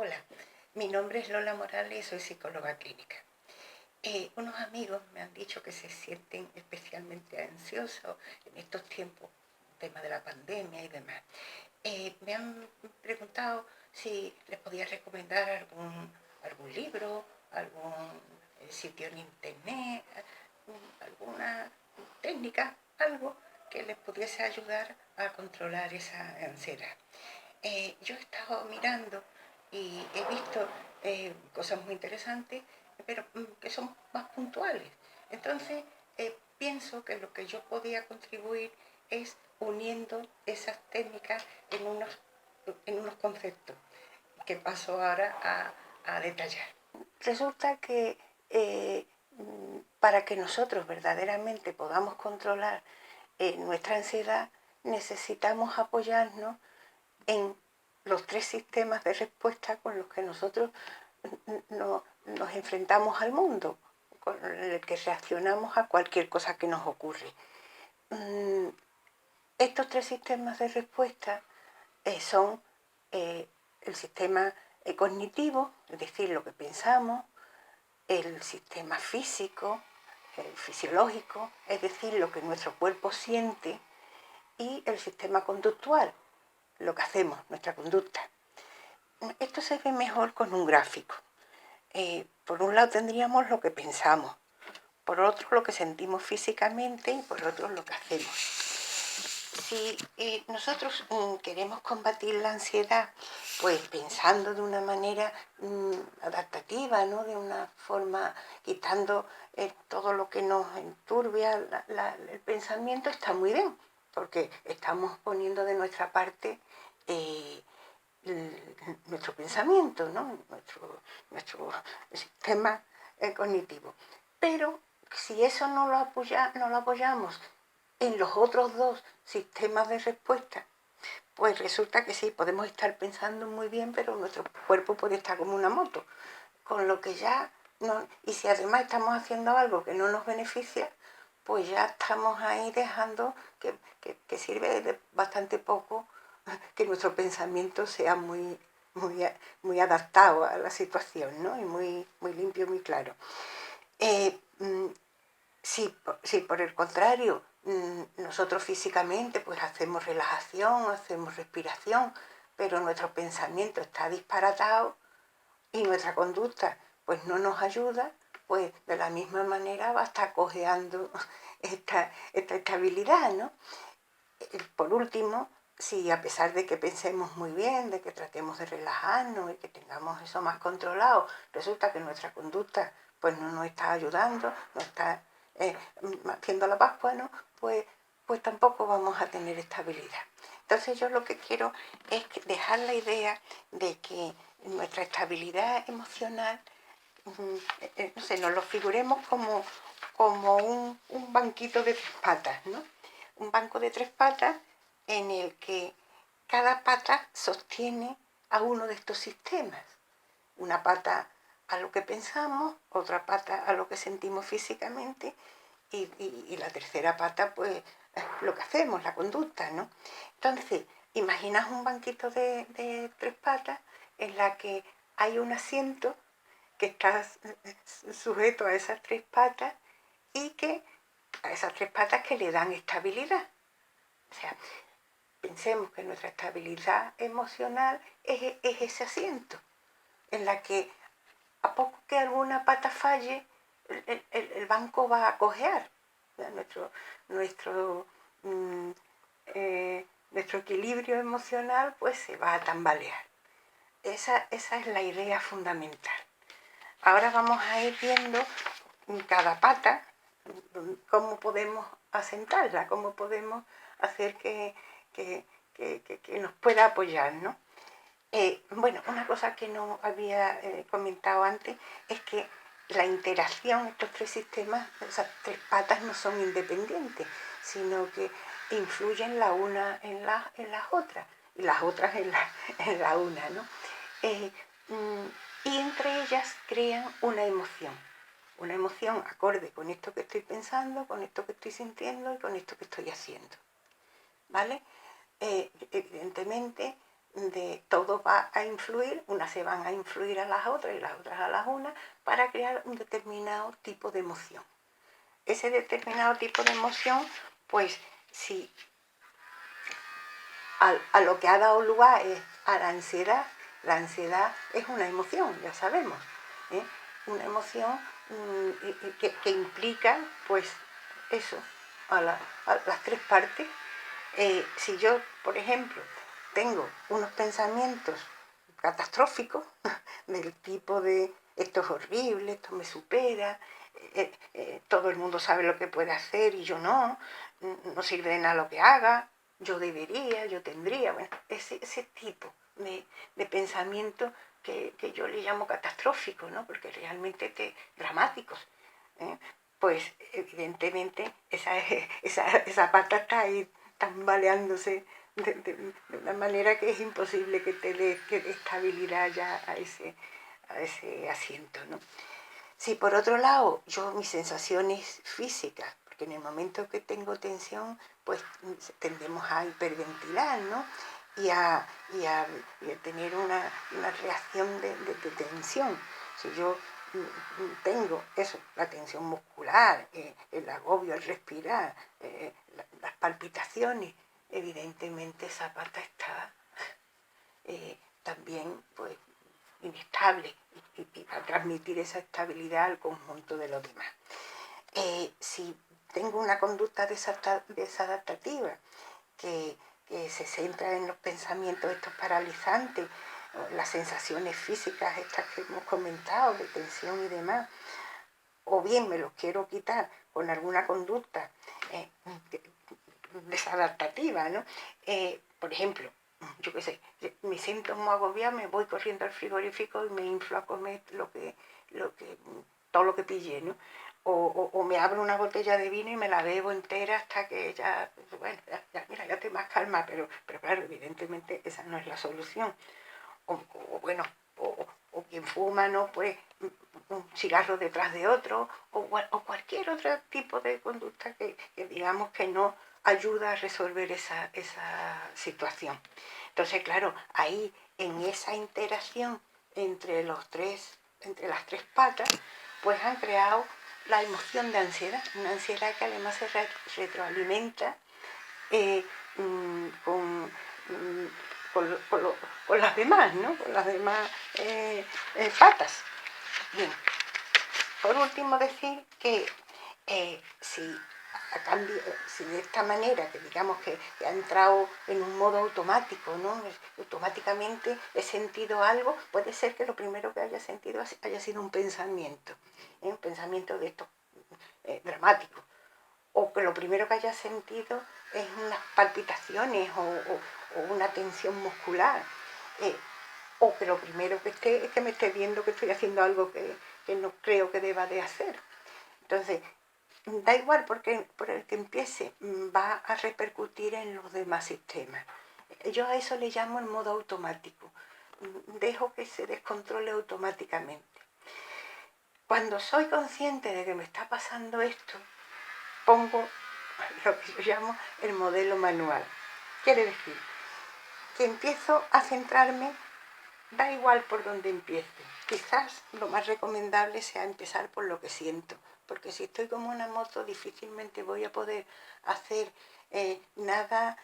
Hola, mi nombre es Lola Morales y soy psicóloga clínica. Unos amigos me han dicho que se sienten especialmente ansiosos en estos tiempos, tema de la pandemia y demás. Me han preguntado si les podía recomendar algún libro, algún sitio en internet, alguna técnica, algo que les pudiese ayudar a controlar esa ansiedad. Yo he estado mirando y he visto cosas muy interesantes, pero que son más puntuales. Entonces, pienso que lo que yo podía contribuir es uniendo esas técnicas en unos conceptos que paso ahora a detallar. Resulta que para que nosotros verdaderamente podamos controlar nuestra ansiedad, necesitamos apoyarnos en los tres sistemas de respuesta con los que nosotros nos enfrentamos al mundo, con el que reaccionamos a cualquier cosa que nos ocurre. Estos tres sistemas de respuesta son el sistema cognitivo, es decir, lo que pensamos, el sistema físico, el fisiológico, es decir, lo que nuestro cuerpo siente, y el sistema conductual, lo que hacemos, nuestra conducta. Esto se ve mejor con un gráfico. Por un lado tendríamos lo que pensamos, por otro lo que sentimos físicamente y por otro lo que hacemos. Si nosotros queremos combatir la ansiedad, pues pensando de una manera adaptativa, ¿no? De una forma quitando todo lo que nos enturbia el pensamiento, está muy bien, porque estamos poniendo de nuestra parte nuestro pensamiento, ¿no? nuestro sistema cognitivo. Pero si eso no lo apoyamos en los otros dos sistemas de respuesta, pues resulta que sí, podemos estar pensando muy bien, pero nuestro cuerpo puede estar como una moto, con lo que ya no, y si además estamos haciendo algo que no nos beneficia, pues ya estamos ahí dejando que sirve de bastante poco que nuestro pensamiento sea muy adaptado a la situación, ¿no? Y muy limpio, muy claro. Si por el contrario nosotros físicamente pues hacemos relajación, hacemos respiración, pero nuestro pensamiento está disparatado y nuestra conducta pues no nos ayuda, pues de la misma manera va a estar cojeando esta estabilidad, ¿no? Por último, si a pesar de que pensemos muy bien, de que tratemos de relajarnos y que tengamos eso más controlado, resulta que nuestra conducta pues no nos está ayudando, no está haciendo la Pascua, ¿no? Pues tampoco vamos a tener estabilidad. Entonces yo lo que quiero es dejar la idea de que nuestra estabilidad emocional, no sé, nos lo figuremos como un banquito de tres patas, ¿no? Un banco de tres patas en el que cada pata sostiene a uno de estos sistemas. Una pata a lo que pensamos, otra pata a lo que sentimos físicamente y la tercera pata, pues, lo que hacemos, la conducta, ¿no? Entonces, imaginas un banquito de tres patas en la que hay un asiento que está sujeto a esas tres patas y que a esas tres patas que le dan estabilidad. O sea, pensemos que nuestra estabilidad emocional es ese asiento, en la que a poco que alguna pata falle, el banco va a cojear. O sea, mm, nuestro equilibrio emocional pues se va a tambalear. Esa es la idea fundamental. Ahora vamos a ir viendo cada pata, cómo podemos asentarla, cómo podemos hacer que nos pueda apoyar, ¿no? Bueno, una cosa que no había comentado antes es que la interacción, estos tres sistemas, esas tres patas no son independientes, sino que influyen la una en las otras y las otras en la una, ¿no? Y entre ellas crean una emoción acorde con esto que estoy pensando, con esto que estoy sintiendo y con esto que estoy haciendo, ¿vale? Evidentemente todo va a influir, unas se van a influir a las otras y las otras a las unas, para crear un determinado tipo de emoción. Ese determinado tipo de emoción, pues si a lo que ha dado lugar es a la ansiedad es una emoción, ya sabemos, ¿eh? Una emoción que implica, pues, eso, a las tres partes. Si yo, por ejemplo, tengo unos pensamientos catastróficos del tipo de esto es horrible, esto me supera, todo el mundo sabe lo que puede hacer y yo no, no sirve de nada lo que haga, yo debería, yo tendría, bueno, ese tipo de pensamiento que yo le llamo catastrófico, ¿no? Porque realmente dramáticos, ¿eh? Pues evidentemente esa pata está ahí tambaleándose de una manera que es imposible que te dé estabilidad ya a ese asiento, ¿no? Si por otro lado yo mis sensaciones físicas, porque en el momento que tengo tensión, pues tendemos a hiperventilar, ¿no? Y a tener una reacción de tensión. Si yo tengo eso, la tensión muscular, el agobio al respirar, las palpitaciones, evidentemente esa pata está también pues inestable y va a transmitir esa estabilidad al conjunto de los demás. Si tengo una conducta desadaptativa que se centra en los pensamientos estos paralizantes, las sensaciones físicas estas que hemos comentado, de tensión y demás, o bien me los quiero quitar con alguna conducta desadaptativa, ¿no? Por ejemplo, yo qué sé, me siento muy agobiada, me voy corriendo al frigorífico y me inflo a comer todo lo que pillé, ¿no? O me abro una botella de vino y me la bebo entera hasta que ya, bueno, mira, ya estoy más calma, pero claro, evidentemente esa no es la solución. Bueno, o quien fuma, ¿no? Pues un cigarro detrás de otro, o cualquier otro tipo de conducta que digamos que no ayuda a resolver esa situación. Entonces, claro, ahí en esa interacción entre las tres patas, pues han creado la emoción de ansiedad, una ansiedad que además se retroalimenta eh, con, mm, con las demás, ¿no? Con las demás patas. Bien, por último decir que si de esta manera, que digamos que ha entrado en un modo automático, ¿no? Automáticamente he sentido algo, puede ser que lo primero que haya sentido haya sido un pensamiento de estos dramáticos, o que lo primero que haya sentido es unas palpitaciones o una tensión muscular, o que lo primero que esté es que me esté viendo que estoy haciendo algo que no creo que deba de hacer. Entonces, da igual porque por el que empiece, va a repercutir en los demás sistemas. Yo a eso le llamo el modo automático. Dejo que se descontrole automáticamente. Cuando soy consciente de que me está pasando esto, pongo lo que yo llamo el modelo manual. Quiere decir que empiezo a centrarme, da igual por dónde empiece. Quizás lo más recomendable sea empezar por lo que siento, porque si estoy como una moto difícilmente voy a poder hacer nada,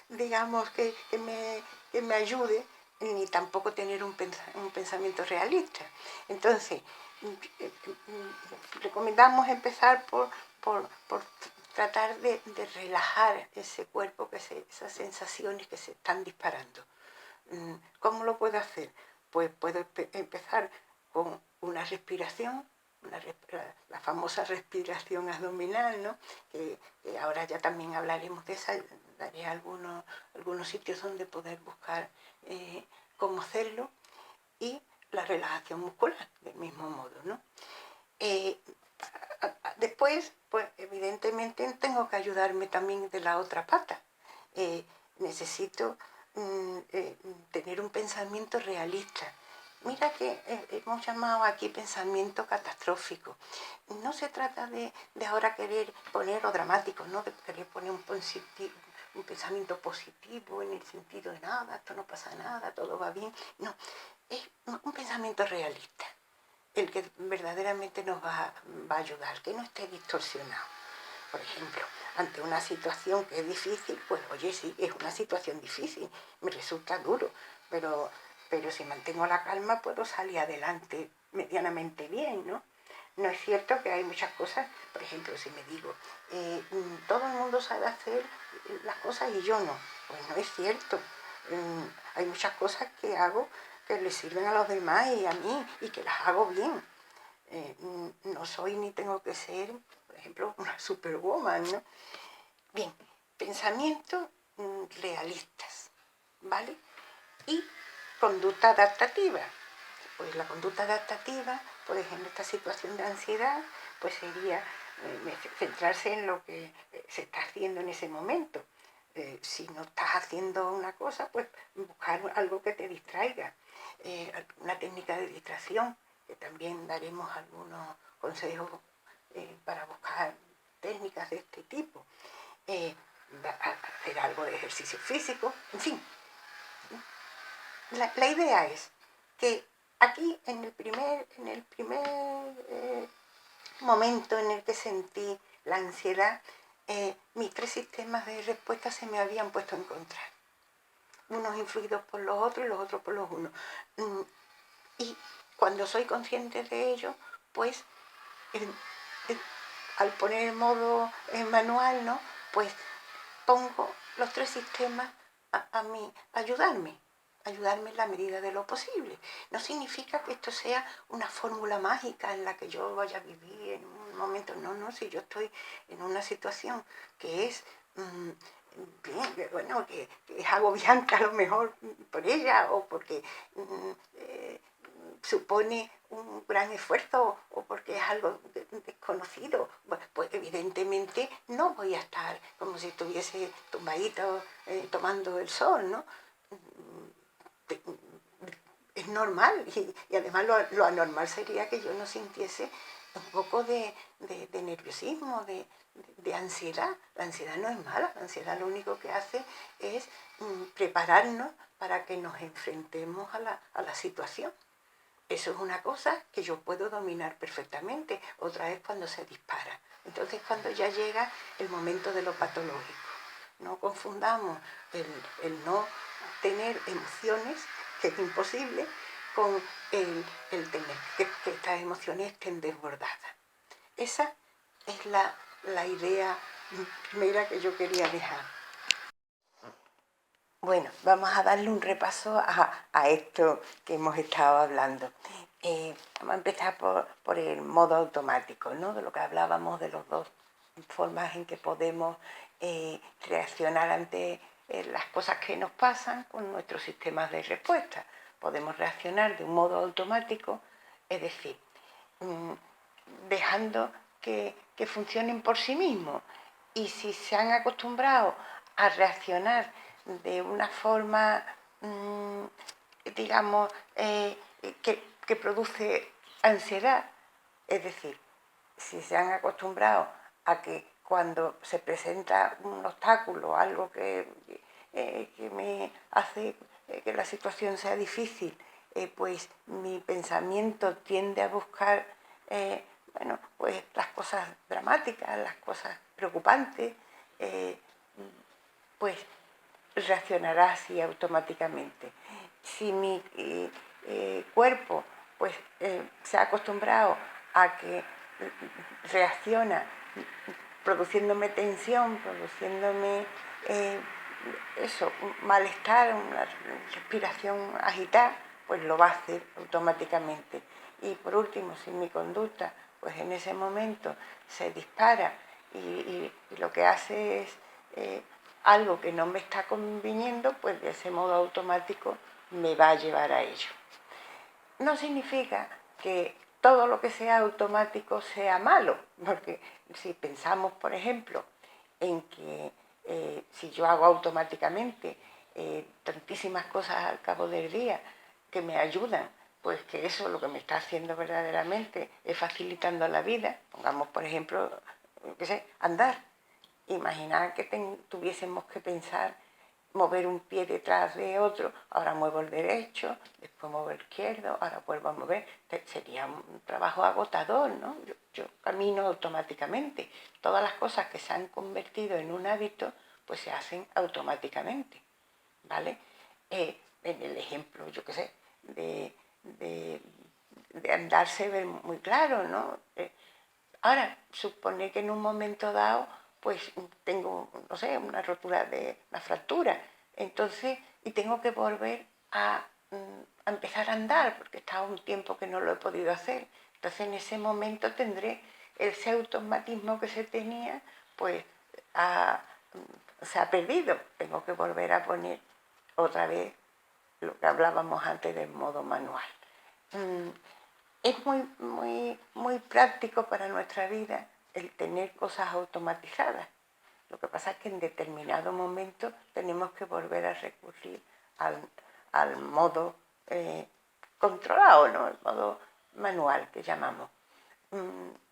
digamos, que me ayude, ni tampoco tener un pensamiento realista. Entonces, recomendamos empezar por tratar de relajar ese cuerpo, esas sensaciones que se están disparando. ¿Cómo lo puedo hacer? Pues puedo empezar con una respiración, la famosa respiración abdominal, ¿no? Que ahora ya también hablaremos de esa, daré algunos sitios donde poder buscar cómo hacerlo, y la relajación muscular, del mismo modo, ¿no? Después, pues evidentemente tengo que ayudarme también de la otra pata. Necesito tener un pensamiento realista. Mira que hemos llamado aquí pensamiento catastrófico. No se trata de ahora querer poner, o dramático, ¿no? De querer poner un pensamiento positivo en el sentido de nada, esto no pasa nada, todo va bien. No, es un pensamiento realista, el que verdaderamente nos va a ayudar, que no esté distorsionado. Por ejemplo, ante una situación que es difícil, pues oye, sí, es una situación difícil, me resulta duro, pero si mantengo la calma puedo salir adelante medianamente bien, ¿no? No es cierto que hay muchas cosas, por ejemplo, si me digo, todo el mundo sabe hacer las cosas y yo no, pues no es cierto. Hay muchas cosas que hago que le sirven a los demás y a mí, y que las hago bien. No soy ni tengo que ser, por ejemplo, una superwoman, ¿no? Bien, pensamientos realistas, ¿vale? Y conducta adaptativa. Pues la conducta adaptativa, pues en esta situación de ansiedad, pues sería centrarse en lo que se está haciendo en ese momento. Si no estás haciendo una cosa, pues buscar algo que te distraiga. Una técnica de distracción, que también daremos algunos consejos para buscar técnicas de este tipo. Hacer algo de ejercicio físico, en fin. La idea es que aquí, en el primer momento en el que sentí la ansiedad, mis tres sistemas de respuesta se me habían puesto en contra. Unos influidos por los otros y los otros por los unos. Y cuando soy consciente de ello, pues al poner el modo manual, ¿no? Pues pongo los tres sistemas a mí, ayudarme en la medida de lo posible. No significa que esto sea una fórmula mágica en la que yo vaya a vivir en un momento, no, si yo estoy en una situación que es bien, bueno, que es agobiante a lo mejor por ella o porque supone un gran esfuerzo o porque es algo desconocido, pues evidentemente no voy a estar como si estuviese tumbadito tomando el sol, ¿no? Es normal y además lo anormal sería que yo no sintiese un poco de nerviosismo, de ansiedad. La ansiedad no es mala, la ansiedad lo único que hace es prepararnos para que nos enfrentemos a la situación. Eso es una cosa que yo puedo dominar perfectamente, otra es cuando se dispara. Entonces cuando ya llega el momento de lo patológico. No confundamos el no tener emociones, que es imposible, con el tener que estas emociones estén desbordadas. Esa es la idea primera que yo quería dejar. Bueno, vamos a darle un repaso a esto que hemos estado hablando. Vamos a empezar por el modo automático, ¿no? De lo que hablábamos de las dos formas en que podemos reaccionar ante las cosas que nos pasan con nuestros sistemas de respuesta. Podemos reaccionar de un modo automático, es decir, dejando que funcionen por sí mismos. Y si se han acostumbrado a reaccionar de una forma, digamos, que produce ansiedad, es decir, si se han acostumbrado a que cuando se presenta un obstáculo, algo que me hace que la situación sea difícil, pues mi pensamiento tiende a buscar bueno, pues las cosas dramáticas, las cosas preocupantes, pues reaccionará así automáticamente. Si mi cuerpo pues se ha acostumbrado a que reacciona produciéndome tensión, produciéndome eso, un malestar, una respiración agitada, pues lo va a hacer automáticamente. Y por último, si mi conducta pues en ese momento se dispara y lo que hace es algo que no me está conviniendo, pues de ese modo automático me va a llevar a ello. No significa que todo lo que sea automático sea malo, porque si pensamos, por ejemplo, en que si yo hago automáticamente tantísimas cosas al cabo del día que me ayudan, pues que eso lo que me está haciendo verdaderamente es facilitando la vida. Pongamos, por ejemplo, qué sé, andar. Imaginar que tuviésemos que pensar mover un pie detrás de otro, ahora muevo el derecho, después muevo el izquierdo, ahora vuelvo a mover, sería un trabajo agotador, ¿no? Yo camino automáticamente. Todas las cosas que se han convertido en un hábito, pues se hacen automáticamente, ¿vale? En el ejemplo, yo qué sé, de andar se ve muy claro, ¿no? Ahora, supone que en un momento dado, pues tengo, no sé, una rotura una fractura, entonces, y tengo que volver a empezar a andar, porque está un tiempo que no lo he podido hacer. Entonces, en ese momento tendré ese automatismo que se tenía, pues se ha perdido. Tengo que volver a poner otra vez lo que hablábamos antes del modo manual. Es muy práctico para nuestra vida el tener cosas automatizadas. Lo que pasa es que en determinado momento tenemos que volver a recurrir al modo controlado, ¿no? El modo manual que llamamos.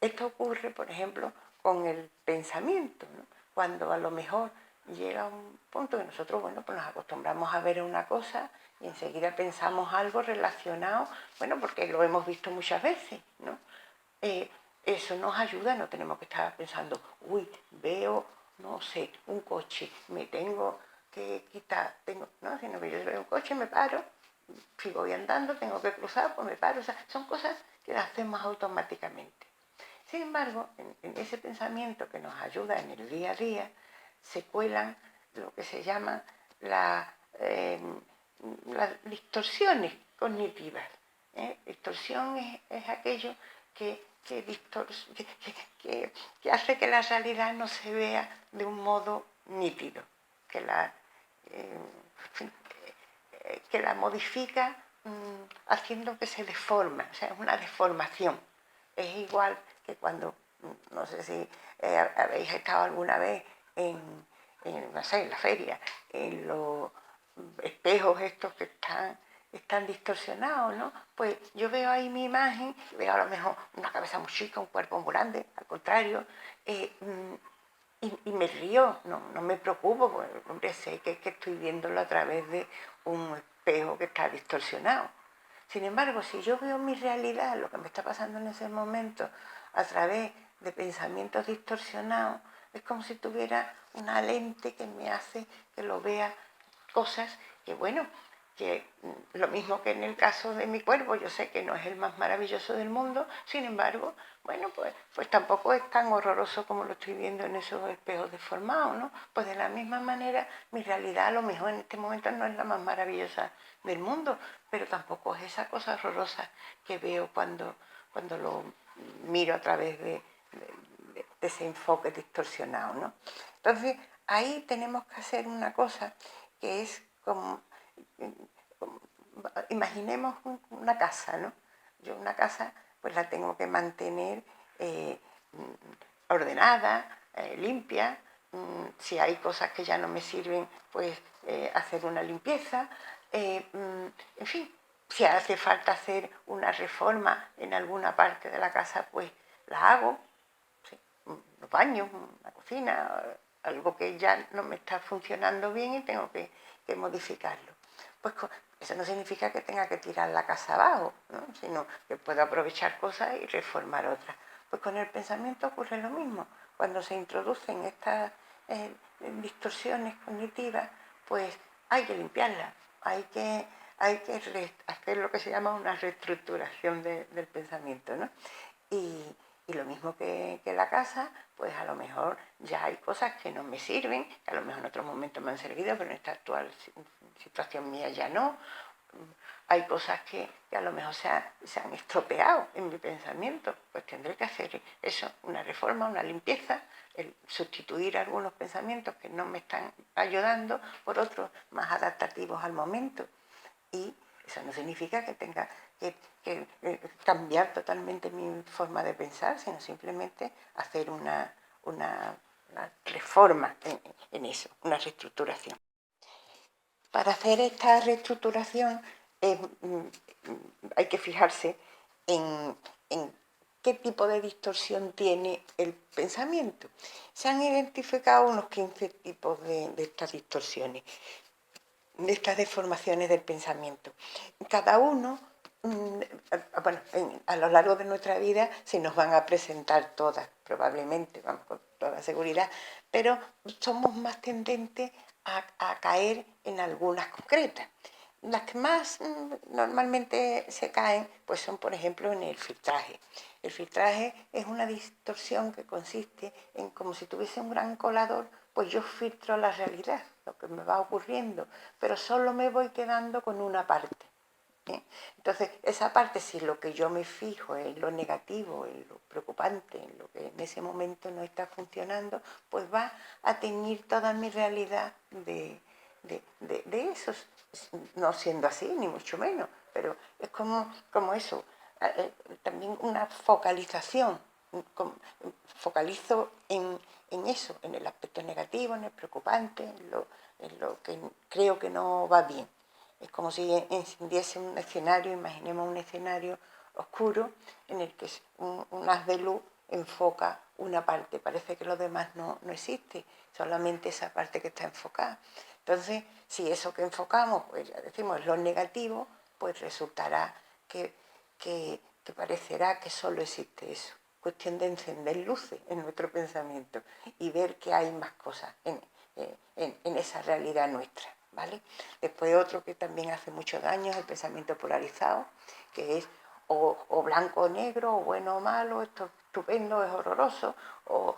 Esto ocurre, por ejemplo, con el pensamiento, ¿no? Cuando a lo mejor llega un punto que nosotros, bueno, pues nos acostumbramos a ver una cosa y enseguida pensamos algo relacionado, bueno, porque lo hemos visto muchas veces, ¿no? Eso nos ayuda, no tenemos que estar pensando, uy, veo, no sé, un coche, me tengo que quitar, no, sino que yo veo un coche, me paro, si voy andando, tengo que cruzar, pues me paro, o sea, son cosas que las hacemos automáticamente. Sin embargo, en ese pensamiento que nos ayuda en el día a día, se cuelan lo que se llaman las distorsiones cognitivas. Distorsión es aquello que hace que la realidad no se vea de un modo nítido, que la modifica haciendo que se deforme, o sea, es una deformación. Es igual que cuando, no sé si habéis estado alguna vez no sé, en la feria, en los espejos estos que están distorsionados, ¿no? Pues yo veo ahí mi imagen, veo a lo mejor una cabeza muy chica, un cuerpo muy grande, al contrario, y me río, no me preocupo, porque hombre, sé que estoy viéndolo a través de un espejo que está distorsionado. Sin embargo, si yo veo mi realidad, lo que me está pasando en ese momento, a través de pensamientos distorsionados, es como si tuviera una lente que me hace que lo vea cosas que, bueno, que lo mismo que en el caso de mi cuerpo, yo sé que no es el más maravilloso del mundo, sin embargo, bueno, pues tampoco es tan horroroso como lo estoy viendo en esos espejos deformados, ¿no? Pues de la misma manera, mi realidad a lo mejor en este momento no es la más maravillosa del mundo, pero tampoco es esa cosa horrorosa que veo cuando lo miro a través de ese enfoque distorsionado, ¿no? Entonces, ahí tenemos que hacer una cosa que es como imaginemos una casa, ¿no? Yo una casa pues la tengo que mantener ordenada, limpia. Si hay cosas que ya no me sirven, pues hacer una limpieza. En fin, si hace falta hacer una reforma en alguna parte de la casa, pues la hago. ¿Sí? Los baños, la cocina, algo que ya no me está funcionando bien y tengo que modificarlo. Pues eso no significa que tenga que tirar la casa abajo, ¿no? Sino que puedo aprovechar cosas y reformar otras. Pues con el pensamiento ocurre lo mismo. Cuando se introducen estas distorsiones cognitivas, pues hay que limpiarlas, hay que hacer lo que se llama una reestructuración del pensamiento, ¿no? Y lo mismo que la casa, pues a lo mejor ya hay cosas que no me sirven, que a lo mejor en otros momentos me han servido, pero en esta actual situación mía ya no. Hay cosas que a lo mejor se han estropeado en mi pensamiento, pues tendré que hacer eso, una reforma, una limpieza, sustituir algunos pensamientos que no me están ayudando por otros más adaptativos al momento. Y eso no significa que tenga que cambiar totalmente mi forma de pensar, sino simplemente hacer una reforma en eso, una reestructuración. Para hacer esta reestructuración hay que fijarse en qué tipo de distorsión tiene el pensamiento. Se han identificado unos 15 tipos de estas distorsiones, de estas deformaciones del pensamiento. Cada uno, bueno, a lo largo de nuestra vida se nos van a presentar todas, probablemente, vamos, con toda seguridad, pero somos más tendentes a caer en algunas concretas. Las que más normalmente se caen pues son, por ejemplo, en el filtraje. El filtraje es una distorsión que consiste en, como si tuviese un gran colador, pues yo filtro la realidad, lo que me va ocurriendo, pero solo me voy quedando con una parte. ¿Bien? Entonces, esa parte, si lo que yo me fijo es lo negativo, en lo preocupante, en lo que en ese momento no está funcionando, pues va a teñir toda mi realidad de eso, no siendo así, ni mucho menos, pero es como eso, también una focalización, focalizo en eso, en el aspecto negativo, en el preocupante, en lo que creo que no va bien. Es como si encendiese un escenario, imaginemos un escenario oscuro en el que un haz de luz enfoca una parte, parece que lo demás no existe, solamente esa parte que está enfocada. Entonces, si eso que enfocamos, pues ya decimos, es lo negativo, pues resultará que parecerá que solo existe eso. Cuestión de encender luces en nuestro pensamiento y ver que hay más cosas en esa realidad nuestra, ¿vale? Después otro que también hace mucho daño es el pensamiento polarizado, que es o blanco o negro, o bueno o malo, esto es estupendo, es horroroso, o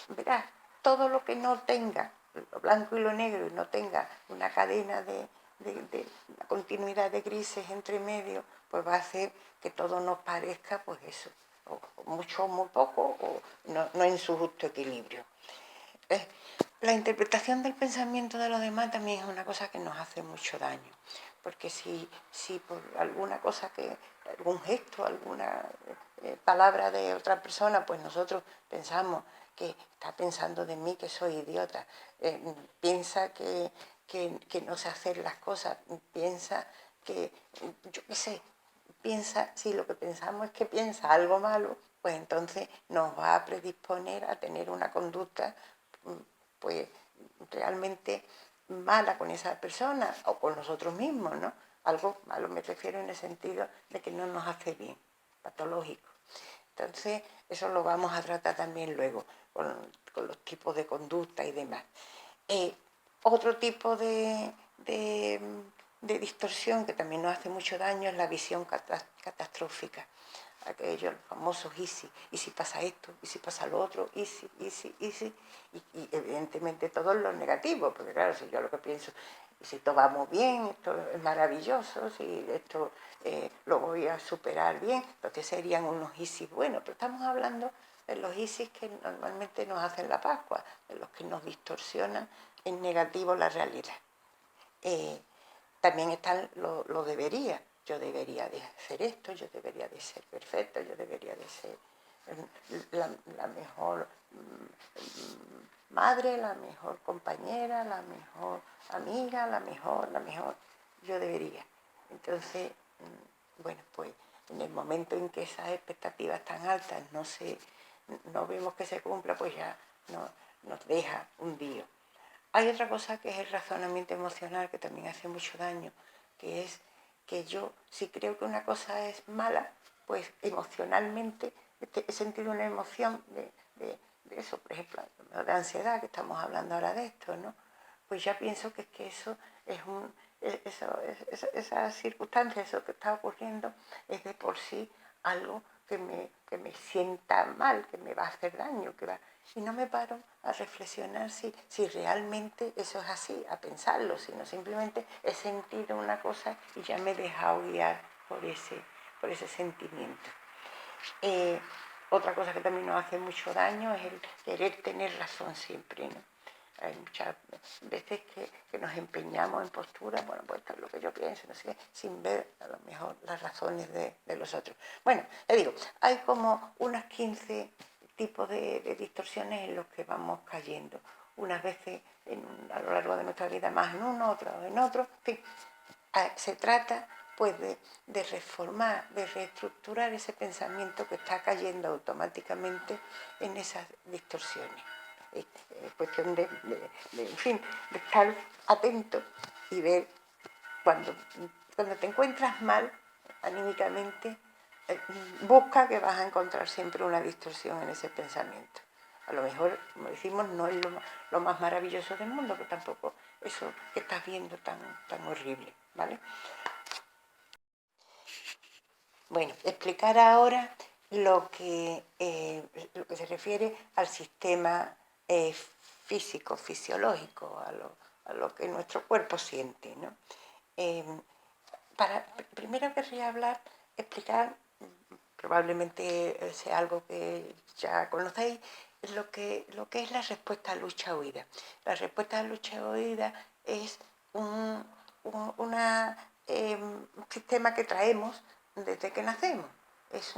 verás, todo lo que no tenga lo blanco y lo negro y no tenga una cadena de una continuidad de grises entre medio, pues va a hacer que todo nos parezca, pues eso, o mucho o muy poco, o no en su justo equilibrio. La interpretación del pensamiento de los demás también es una cosa que nos hace mucho daño, porque si por alguna cosa, algún gesto, alguna palabra de otra persona, pues nosotros pensamos que está pensando de mí que soy idiota, piensa que no sé hacer las cosas, piensa que, yo qué sé, piensa, si lo que pensamos es que piensa algo malo, pues entonces nos va a predisponer a tener una conducta pues realmente mala con esa persona o con nosotros mismos, ¿no? Algo malo me refiero en el sentido de que no nos hace bien, patológico. Entonces, eso lo vamos a tratar también luego, con los tipos de conducta y demás. Otro tipo de distorsión que también nos hace mucho daño es la visión catastrófica. Aquellos famosos y si pasa esto, y si pasa lo otro, y evidentemente todo lo negativo, porque claro, si yo lo que pienso, si esto va muy bien, esto es maravilloso, si esto lo voy a superar bien, entonces serían unos easy buenos, pero estamos hablando de los easy que normalmente nos hacen la Pascua, de los que nos distorsionan en negativo la realidad. También están lo debería. Yo debería de hacer esto, yo debería de ser perfecta, yo debería de ser la mejor madre, la mejor compañera, la mejor amiga, la mejor, yo debería. Entonces, bueno, pues en el momento en que esas expectativas tan altas no vemos que se cumpla, pues ya nos deja hundido. Hay otra cosa que es el razonamiento emocional, que también hace mucho daño, que es que yo, si creo que una cosa es mala, pues emocionalmente he sentido una emoción de eso, por ejemplo, de ansiedad, que estamos hablando ahora de esto, ¿no? Pues ya pienso que eso es esa circunstancia, eso que está ocurriendo, es de por sí algo que me sienta mal, que me va a hacer daño, y no me paro a reflexionar si realmente eso es así, a pensarlo, sino simplemente he sentido una cosa y ya me he dejado guiar por ese sentimiento. Otra cosa que también nos hace mucho daño es el querer tener razón siempre, ¿no? Hay muchas veces que nos empeñamos en posturas, bueno, pues esto es lo que yo pienso, no sé qué, sin ver a lo mejor las razones de los otros. Bueno, le digo, hay como unas 15 tipos de distorsiones en los que vamos cayendo. Unas veces a lo largo de nuestra vida más en uno, otras en otro, en fin. Se trata pues de reformar, de reestructurar ese pensamiento que está cayendo automáticamente en esas distorsiones. Es cuestión en fin, de estar atento y ver cuando te encuentras mal anímicamente, busca que vas a encontrar siempre una distorsión en ese pensamiento. A lo mejor, como decimos, no es lo más maravilloso del mundo, pero tampoco eso que estás viendo tan horrible, ¿vale? Bueno, explicar ahora lo que se refiere al sistema físico, fisiológico, a lo que nuestro cuerpo siente, ¿no? Primero querría explicar, probablemente sea algo que ya conocéis, lo que es la respuesta a lucha-huida. La respuesta a lucha-huida es un sistema que traemos desde que nacemos. Es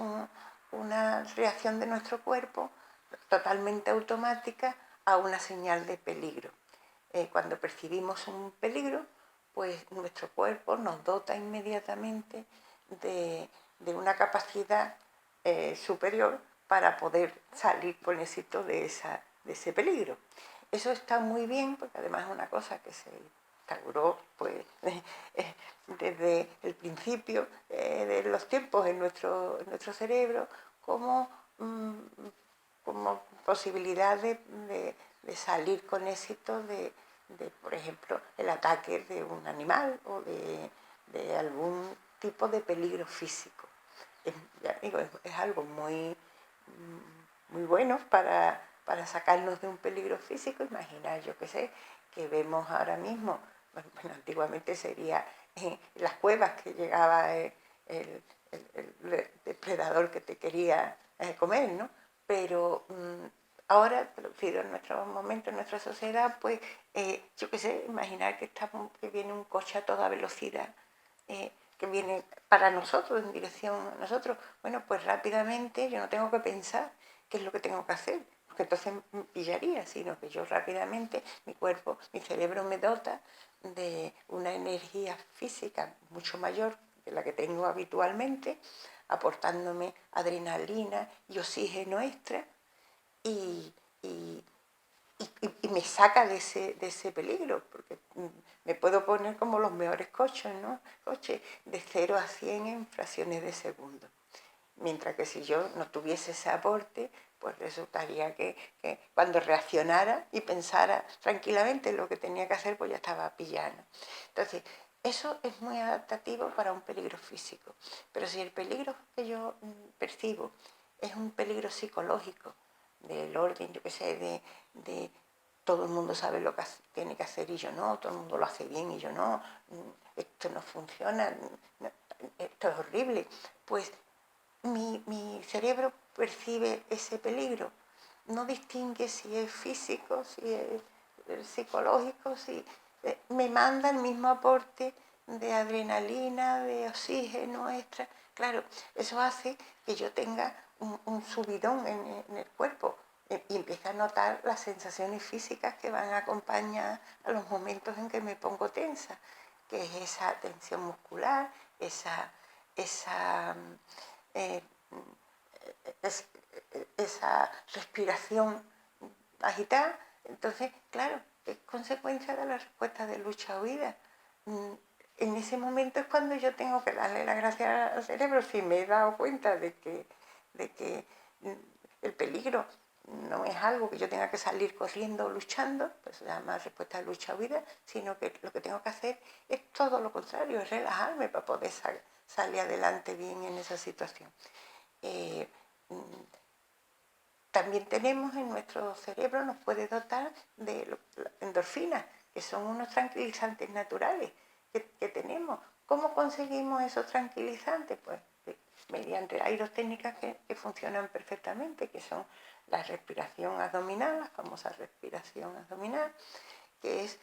una reacción de nuestro cuerpo totalmente automática a una señal de peligro. Cuando percibimos un peligro, pues nuestro cuerpo nos dota inmediatamente de una capacidad superior para poder salir con éxito de ese peligro. Eso está muy bien, porque además es una cosa que se instauró pues, desde el principio de los tiempos en nuestro cerebro como posibilidad de salir con éxito de, por ejemplo, el ataque de un animal o de algún tipo de peligro físico. Ya digo, es algo muy bueno para sacarnos de un peligro físico. Imaginar, yo qué sé, que vemos ahora mismo, bueno, antiguamente sería las cuevas que llegaba el depredador que te quería comer, ¿no? Pero ahora, traducido en nuestro momento, en nuestra sociedad, pues yo qué sé, imaginar que viene un coche a toda velocidad, que viene para nosotros, en dirección a nosotros. Bueno, pues rápidamente yo no tengo que pensar qué es lo que tengo que hacer, porque entonces me pillaría, sino que yo rápidamente, mi cuerpo, mi cerebro me dota de una energía física mucho mayor que la que tengo habitualmente, aportándome adrenalina y oxígeno extra, y me saca de ese peligro, porque me puedo poner como los mejores coches, ¿no? Coches de 0 a 100 en fracciones de segundo. Mientras que si yo no tuviese ese aporte, pues resultaría que cuando reaccionara y pensara tranquilamente en lo que tenía que hacer, pues ya estaba pillado. Entonces, eso es muy adaptativo para un peligro físico. Pero si el peligro que yo percibo es un peligro psicológico, del orden, yo qué sé, de todo el mundo sabe lo que tiene que hacer y yo no, todo el mundo lo hace bien y yo no, esto no funciona, esto es horrible, pues mi cerebro percibe ese peligro, no distingue si es físico, si es psicológico, si me manda el mismo aporte de adrenalina, de oxígeno extra. Claro, eso hace que yo tenga un subidón en el cuerpo y empiece a notar las sensaciones físicas que van a acompañar a los momentos en que me pongo tensa, que es esa tensión muscular, esa eh, esa respiración agitada. Entonces, claro, es consecuencia de la respuesta de lucha-huida. En ese momento es cuando yo tengo que darle las gracias al cerebro, si me he dado cuenta de que el peligro no es algo que yo tenga que salir corriendo o luchando, pues se llama respuesta de lucha-huida, sino que lo que tengo que hacer es todo lo contrario, es relajarme para poder salir adelante bien en esa situación. También tenemos en nuestro cerebro, nos puede dotar de endorfinas, que son unos tranquilizantes naturales que tenemos. ¿Cómo conseguimos esos tranquilizantes? Pues mediante hay dos técnicas que funcionan perfectamente, que son la respiración abdominal, la famosa respiración abdominal, que es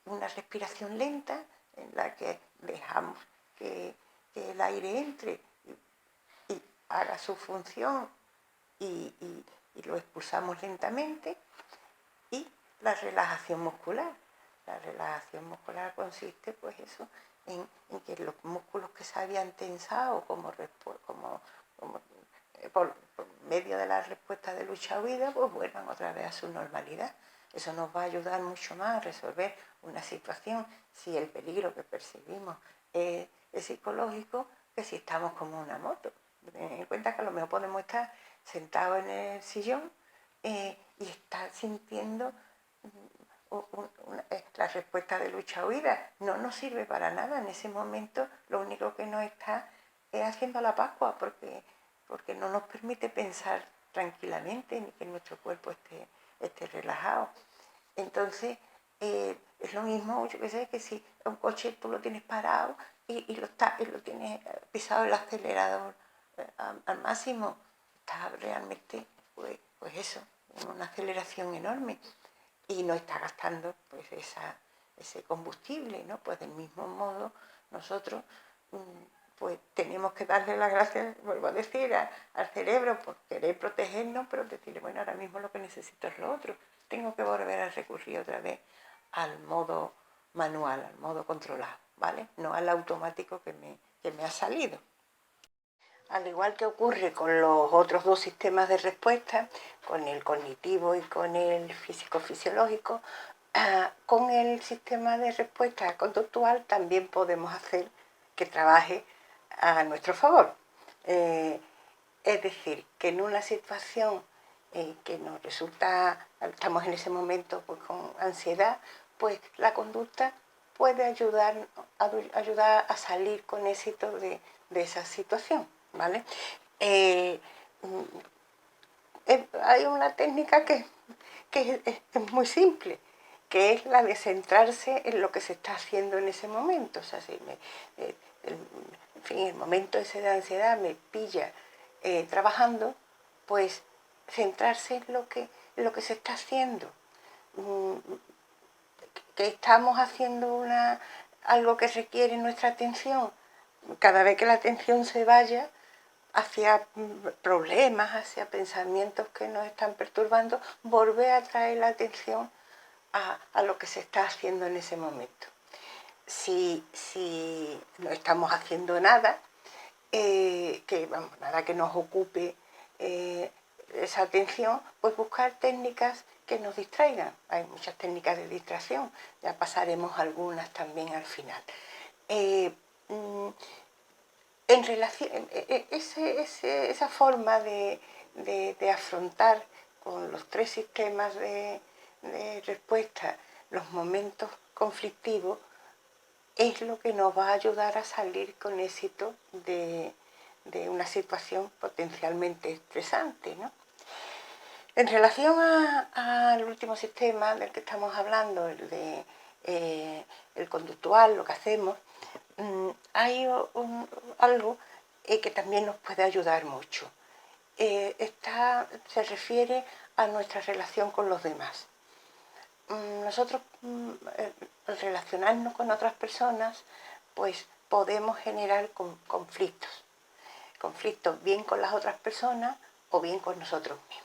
una respiración lenta en la que dejamos que el aire entre y haga su función y lo expulsamos lentamente, y la relajación muscular. La relajación muscular consiste, pues eso, en que los músculos que se habían tensado por medio de la respuesta de lucha-huida, pues vuelvan otra vez a su normalidad. Eso nos va a ayudar mucho más a resolver una situación si el peligro que percibimos es psicológico, que si estamos como una moto. Ten en cuenta que a lo mejor podemos estar sentados en el sillón y estar sintiendo la respuesta de lucha-huida. No nos sirve para nada. En ese momento lo único que nos está es haciendo la Pascua, porque no nos permite pensar tranquilamente ni que nuestro cuerpo esté relajado. Entonces, es lo mismo, yo que sé, que si un coche tú lo tienes parado y lo tienes pisado el acelerador al máximo, está realmente, pues eso, en una aceleración enorme y no está gastando pues ese combustible, ¿no? Pues del mismo modo nosotros pues tenemos que darle las gracias, vuelvo a decir, al cerebro por querer protegernos, pero decirle, bueno, ahora mismo lo que necesito es lo otro. Tengo que volver a recurrir otra vez al modo manual, al modo controlado, ¿vale? No al automático que me ha salido. Al igual que ocurre con los otros dos sistemas de respuesta, con el cognitivo y con el físico-fisiológico, con el sistema de respuesta conductual también podemos hacer que trabaje a nuestro favor. Es decir, que en una situación que nos resulta, estamos en ese momento pues, con ansiedad, pues la conducta puede ayudar a salir con éxito de esa situación, ¿vale? Hay una técnica que es muy simple, que es la de centrarse en lo que se está haciendo en ese momento. O sea, si en fin, el momento ese de ansiedad me pilla trabajando, pues centrarse en lo que se está haciendo. Que estamos haciendo algo que requiere nuestra atención. Cada vez que la atención se vaya hacia problemas, hacia pensamientos que nos están perturbando, volver a traer la atención a lo que se está haciendo en ese momento. Si no estamos haciendo nada, nada que nos ocupe esa atención, pues buscar técnicas que nos distraigan. Hay muchas técnicas de distracción, ya pasaremos algunas también al final. En relación, esa forma de afrontar con los tres sistemas de respuesta los momentos conflictivos es lo que nos va a ayudar a salir con éxito de una situación potencialmente estresante, ¿no? En relación al último sistema del que estamos hablando, el conductual, lo que hacemos, hay algo que también nos puede ayudar mucho. Se refiere a nuestra relación con los demás. Nosotros, al relacionarnos con otras personas, pues podemos generar conflictos bien con las otras personas o bien con nosotros mismos.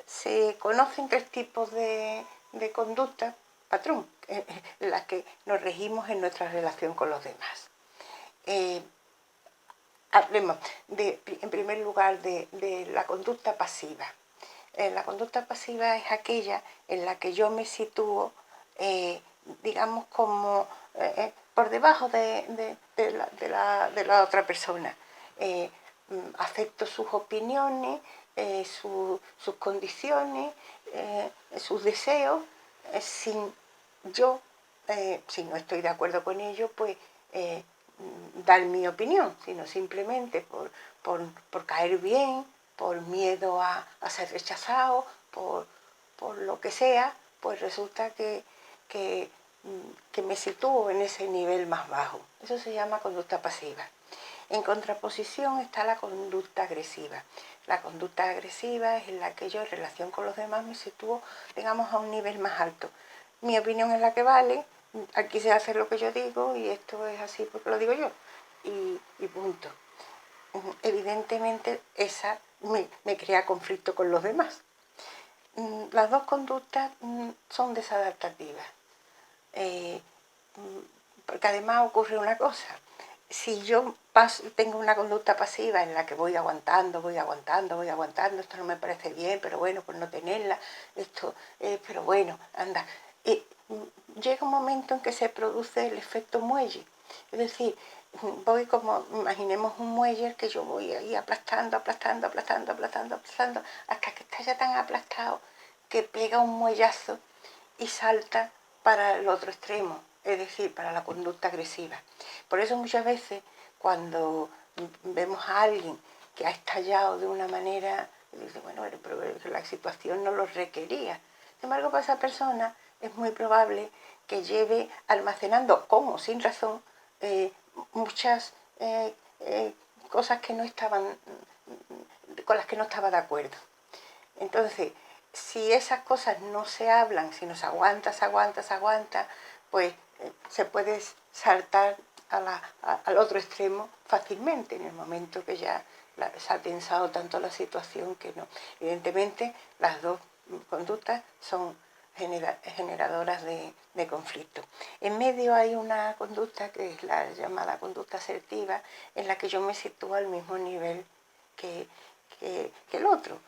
Se conocen tres tipos de conducta, patrón, en las que nos regimos en nuestra relación con los demás. Hablemos en primer lugar de la conducta pasiva. La conducta pasiva es aquella en la que yo me sitúo, digamos, como por debajo de la otra persona. Acepto sus opiniones, sus condiciones, sus deseos, sin yo, si no estoy de acuerdo con ello, pues dar mi opinión, sino simplemente por caer bien, por miedo a ser rechazado, por lo que sea, pues resulta que me sitúo en ese nivel más bajo. Eso se llama conducta pasiva. En contraposición está la conducta agresiva. La conducta agresiva es en la que yo en relación con los demás me sitúo, digamos, a un nivel más alto. Mi opinión es la que vale, aquí se hace lo que yo digo y esto es así porque lo digo yo. Y punto. Evidentemente esa me crea conflicto con los demás. Las dos conductas son desadaptativas. porque además ocurre una cosa. Si yo tengo una conducta pasiva en la que voy aguantando, esto no me parece bien, pero bueno, por no tenerla, esto, pero bueno, anda. Llega un momento en que se produce el efecto muelle. Es decir, voy como, imaginemos un muelle que yo voy ahí aplastando, hasta que está ya tan aplastado que pega un muellazo y salta para el otro extremo, es decir, para la conducta agresiva. Por eso muchas veces cuando vemos a alguien que ha estallado de una manera, dice, bueno, pero la situación no lo requería. Sin embargo, para esa persona es muy probable que lleve almacenando, con o sin razón, muchas cosas que no estaban, con las que no estaba de acuerdo. Entonces, si esas cosas no se hablan, si nos aguanta, pues se puede saltar al otro extremo fácilmente, en el momento que ya se ha tensado tanto la situación que no. Evidentemente, las dos conductas son generadoras de conflicto. En medio hay una conducta que es la llamada conducta asertiva, en la que yo me sitúo al mismo nivel que el otro.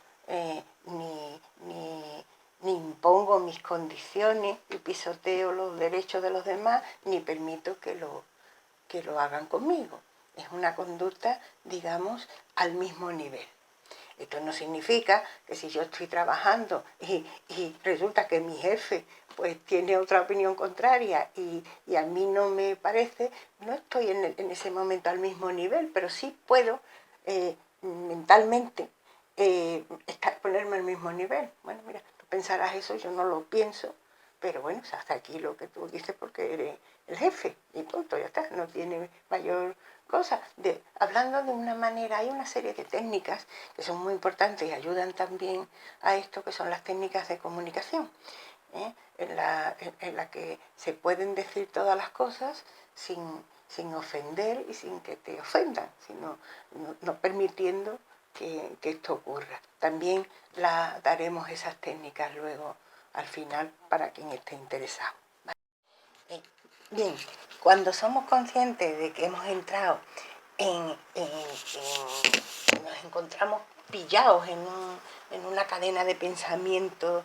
Ni impongo mis condiciones y pisoteo los derechos de los demás, ni permito que lo hagan conmigo. Es una conducta, digamos, al mismo nivel. Esto no significa que si yo estoy trabajando y resulta que mi jefe pues tiene otra opinión contraria y a mí no me parece, no estoy en ese momento al mismo nivel, pero sí puedo mentalmente ponerme al mismo nivel. Bueno, mira, tú pensarás eso, yo no lo pienso, pero bueno, hasta aquí lo que tú dices porque eres el jefe y punto, ya está, no tiene mayor cosa. Hablando de una manera, hay una serie de técnicas que son muy importantes y ayudan también a esto, que son las técnicas de comunicación, en la que se pueden decir todas las cosas sin ofender y sin que te ofendan, sino no permitiendo que esto ocurra. También daremos esas técnicas luego al final para quien esté interesado. Bien, cuando somos conscientes de que hemos entrado nos encontramos pillados en una cadena de pensamientos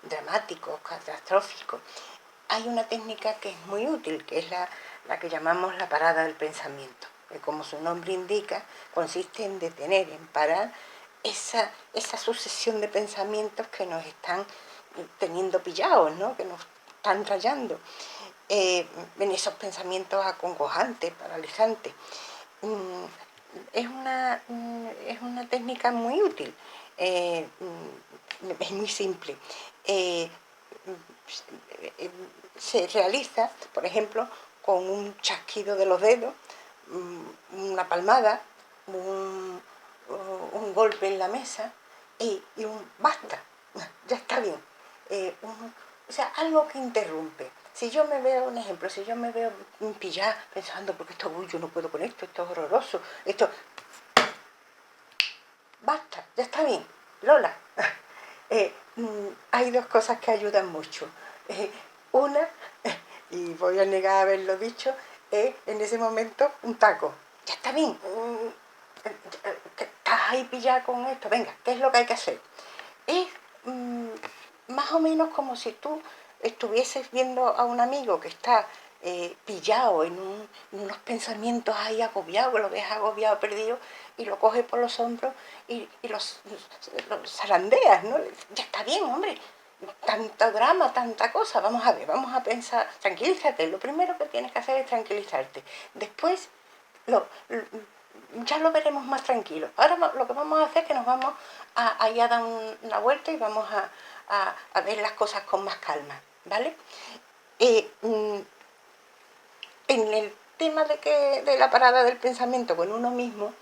dramáticos, catastróficos, hay una técnica que es muy útil, que es la que llamamos la parada del pensamiento, que como su nombre indica, consiste en detener, en parar esa sucesión de pensamientos que nos están teniendo pillados, ¿no? Que nos están rayando, en esos pensamientos acongojantes, paralizantes. Es una técnica muy útil, es muy simple. Se realiza, por ejemplo, con un chasquido de los dedos, una palmada, un golpe en la mesa y un basta, ya está bien. O sea, algo que interrumpe. Si yo me veo, un ejemplo, si yo me veo pillada pensando, porque esto, yo no puedo con esto es horroroso, esto, basta, ya está bien, Lola. Hay dos cosas que ayudan mucho. Una, y voy a negar haberlo dicho, es en ese momento un taco. Ya está bien, estás ahí pillada con esto, venga, ¿qué es lo que hay que hacer? Es más o menos como si tú estuvieses viendo a un amigo que está pillado en unos pensamientos ahí agobiados, lo ves agobiado, perdido, y lo coges por los hombros y los zarandeas, ¿no? Ya está bien, hombre, tanto drama, tanta cosa, vamos a ver, vamos a pensar, tranquilízate, lo primero que tienes que hacer es tranquilizarte. Después ya lo veremos más tranquilo. Ahora lo que vamos a hacer es que nos vamos a ir a dar una vuelta y vamos a ver las cosas con más calma, ¿vale? En el tema de la parada del pensamiento con uno mismo,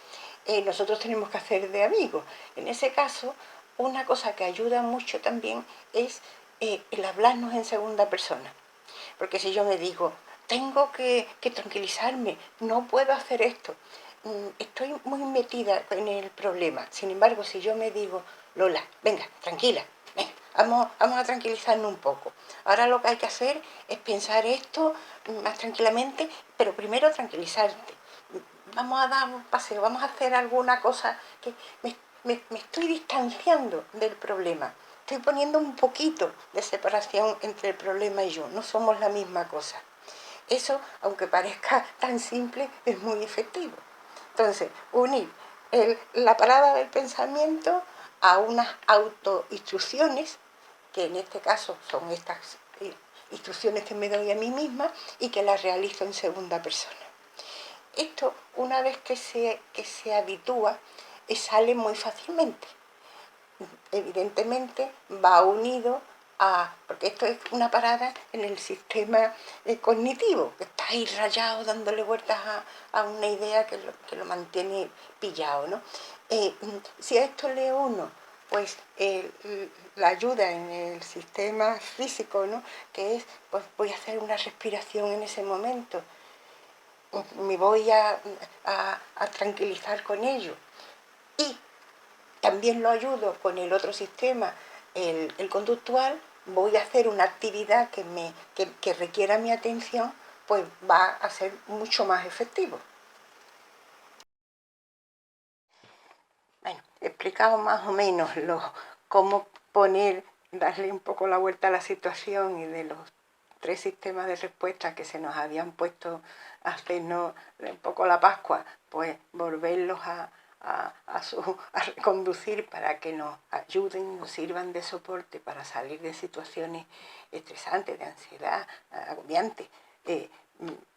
nosotros tenemos que hacer de amigos. En ese caso, una cosa que ayuda mucho también es el hablarnos en segunda persona. Porque si yo me digo, tengo que tranquilizarme, no puedo hacer esto, estoy muy metida en el problema. Sin embargo, si yo me digo, Lola, venga, tranquila, venga, vamos a tranquilizarnos un poco. Ahora lo que hay que hacer es pensar esto más tranquilamente, pero primero tranquilizarte. Vamos a dar un paseo, vamos a hacer alguna cosa que me estoy distanciando del problema. Estoy poniendo un poquito de separación entre el problema y yo. No somos la misma cosa. Eso, aunque parezca tan simple, es muy efectivo. Entonces, unir la parada del pensamiento a unas autoinstrucciones, que en este caso son estas instrucciones que me doy a mí misma y que las realizo en segunda persona. Esto, una vez que se habitúa, sale muy fácilmente. Evidentemente va unido porque esto es una parada en el sistema cognitivo, que está ahí rayado dándole vueltas a una idea que lo mantiene pillado, ¿no? Si a esto le uno pues la ayuda en el sistema físico, ¿no? Que es, pues voy a hacer una respiración en ese momento, me voy a tranquilizar con ello. Y también lo ayudo con el otro sistema, el conductual, voy a hacer una actividad que requiera mi atención, pues va a ser mucho más efectivo. Bueno, he explicado más o menos cómo darle un poco la vuelta a la situación y de los 3 sistemas de respuesta que se nos habían puesto a hacernos un poco la Pascua, pues volverlos a reconducir para que nos ayuden, nos sirvan de soporte para salir de situaciones estresantes, de ansiedad, agobiantes.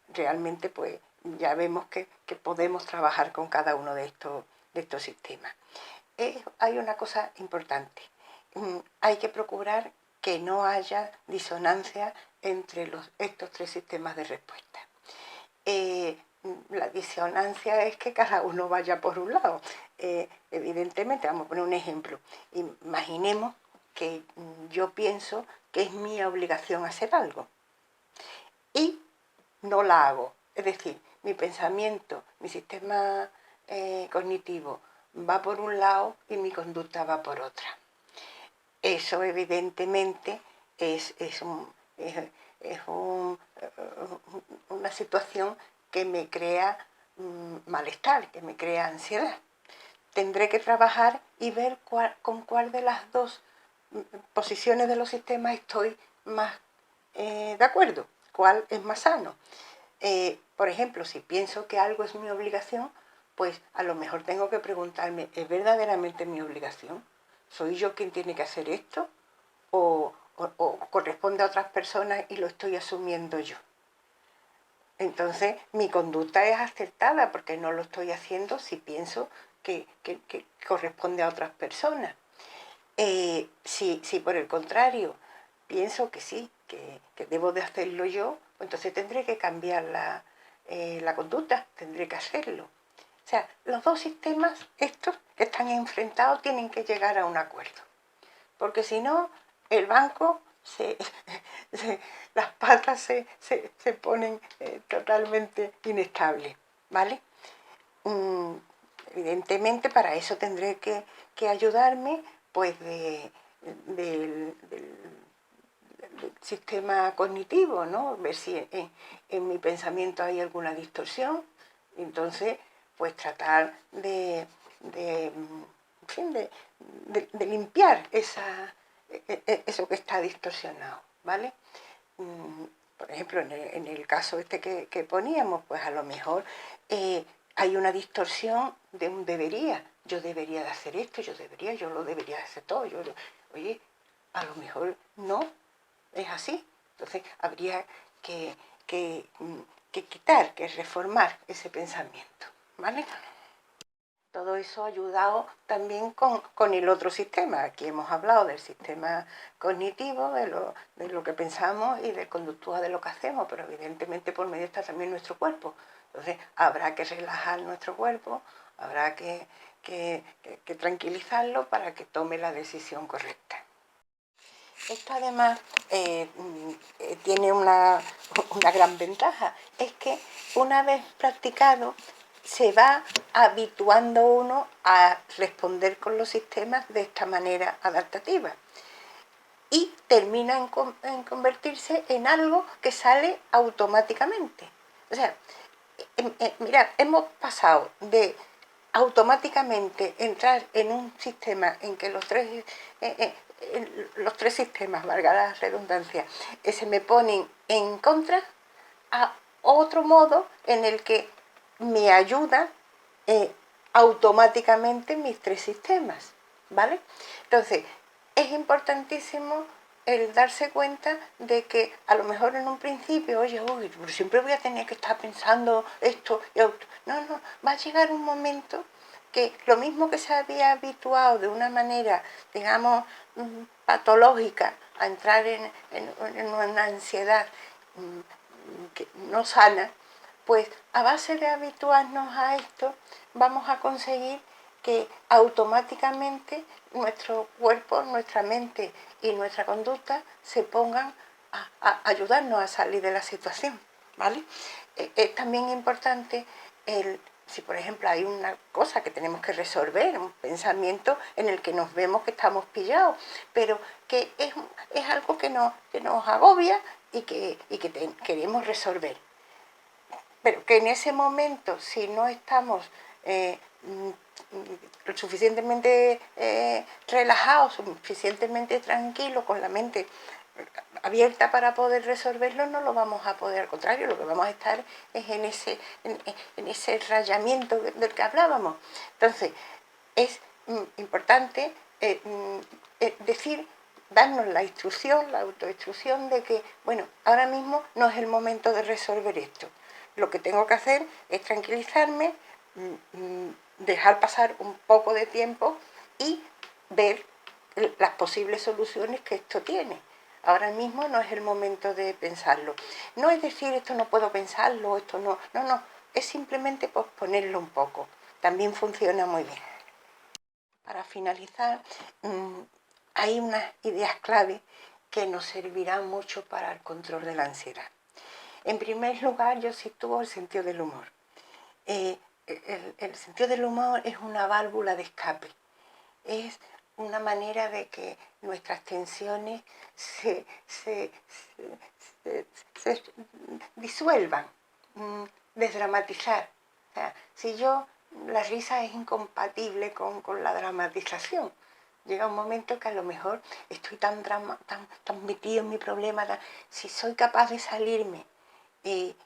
Realmente pues ya vemos que podemos trabajar con cada uno de estos sistemas. Hay una cosa importante. Hay que procurar que no haya disonancia entre estos 3 sistemas de respuesta. La disonancia es que cada uno vaya por un lado. Evidentemente, vamos a poner un ejemplo. Imaginemos que yo pienso que es mi obligación hacer algo y no la hago. Es decir, mi pensamiento, mi sistema cognitivo va por un lado y mi conducta va por otra. Eso evidentemente es una situación que me crea malestar, que me crea ansiedad. Tendré que trabajar y ver con cuál de las dos posiciones de los sistemas estoy más de acuerdo, cuál es más sano. Por ejemplo, si pienso que algo es mi obligación, pues a lo mejor tengo que preguntarme, ¿es verdaderamente mi obligación? ¿Soy yo quien tiene que hacer esto? ¿O corresponde a otras personas y lo estoy asumiendo yo? Entonces, mi conducta es acertada porque no lo estoy haciendo si pienso que corresponde a otras personas. Si por el contrario pienso que sí, que debo de hacerlo yo, pues entonces tendré que cambiar la conducta, tendré que hacerlo. O sea, los dos sistemas, estos que están enfrentados, tienen que llegar a un acuerdo. Porque si no, el banco, las patas se ponen totalmente inestables, ¿vale? Evidentemente para eso tendré que ayudarme pues del sistema cognitivo, ¿no? Ver si en mi pensamiento hay alguna distorsión. Entonces, pues tratar de limpiar eso que está distorsionado, ¿vale? Por ejemplo, en el caso este que poníamos, pues a lo mejor hay una distorsión de un debería. Yo debería de hacer esto, yo lo debería de hacer todo. Oye, a lo mejor no es así. Entonces habría que quitar, que reformar ese pensamiento, ¿vale? Todo eso ha ayudado también con el otro sistema. Aquí hemos hablado del sistema cognitivo, de lo que pensamos y del conductual de lo que hacemos, pero evidentemente por medio está también nuestro cuerpo. Entonces habrá que relajar nuestro cuerpo, habrá que tranquilizarlo para que tome la decisión correcta. Esto además tiene una gran ventaja, es que una vez practicado se va habituando uno a responder con los sistemas de esta manera adaptativa. y termina en convertirse en algo que sale automáticamente. O sea, mirad, hemos pasado de automáticamente entrar en un sistema en que los tres sistemas, valga la redundancia, se me ponen en contra, a otro modo en el que me ayuda automáticamente mis tres sistemas, ¿vale? Entonces, es importantísimo el darse cuenta de que a lo mejor en un principio, oye, uy, siempre voy a tener que estar pensando esto y otro. No, va a llegar un momento que lo mismo que se había habituado de una manera, digamos, patológica a entrar en una ansiedad que no sana, pues a base de habituarnos a esto vamos a conseguir que automáticamente nuestro cuerpo, nuestra mente y nuestra conducta se pongan a ayudarnos a salir de la situación, ¿vale? Es también importante si por ejemplo hay una cosa que tenemos que resolver, un pensamiento en el que nos vemos que estamos pillados, pero que es algo que nos agobia y que queremos resolver. Pero que en ese momento, si no estamos lo suficientemente relajados, suficientemente tranquilos, con la mente abierta para poder resolverlo, no lo vamos a poder. Al contrario, lo que vamos a estar es en ese rayamiento del que hablábamos. Entonces, es importante decir, darnos la instrucción, la autoinstrucción de que, bueno, ahora mismo no es el momento de resolver esto. Lo que tengo que hacer es tranquilizarme, dejar pasar un poco de tiempo y ver las posibles soluciones que esto tiene. Ahora mismo no es el momento de pensarlo. No es decir, esto no puedo pensarlo, esto no. No, es simplemente posponerlo un poco. También funciona muy bien. Para finalizar, hay unas ideas clave que nos servirán mucho para el control de la ansiedad. En primer lugar, yo sitúo el sentido del humor. El sentido del humor es una válvula de escape. Es una manera de que nuestras tensiones se disuelvan, desdramatizar. O sea, si la risa es incompatible con la dramatización. Llega un momento que a lo mejor estoy tan metido en mi problema, si soy capaz de salirme y